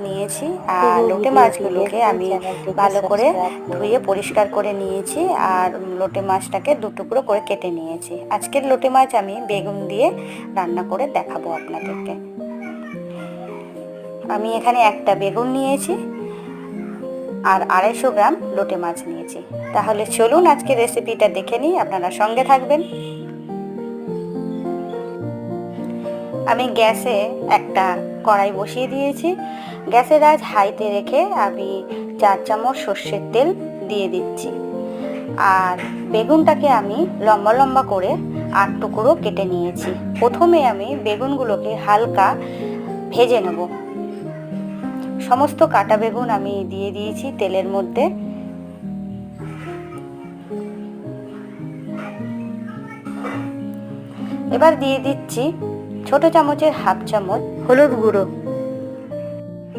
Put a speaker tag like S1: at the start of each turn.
S1: নিয়েছি, আর লোটে মাছগুলোকে আমি ভালো করে ধুয়ে পরিষ্কার করে নিয়েছি, আর লোটে মাছটাকে দু টুকরো করে কেটে নিয়েছি। আজকের লোটে মাছ আমি বেগুন দিয়ে রান্না করে দেখাবো আপনাদেরকে। আমি এখানে একটা বেগুন নিয়েছি আর 250 গ্রাম লোটে মাছ নিয়েছি। তাহলে চলুন আজকে রেসিপিটা দেখে নিই, আপনারা সঙ্গে থাকবেন। আমি গ্যাসে একটা কড়াই বসিয়ে দিয়েছি। গ্যাসের আঁচ হাইতে রেখে আমি 4 চামচ সর্ষের তেল দিয়ে দিচ্ছি, আর বেগুনটাকে আমি লম্বা লম্বা করে 8 টুকরো কেটে নিয়েছি। প্রথমে আমি বেগুনগুলোকে হালকা ভেজে নেব। সমস্ত কাটা বেগুন আমি দিয়ে দিয়েছি তেলের মধ্যে। এবার দিয়ে দিচ্ছি ছোট চামচের হাফ চামচ হলুদ গুঁড়ো।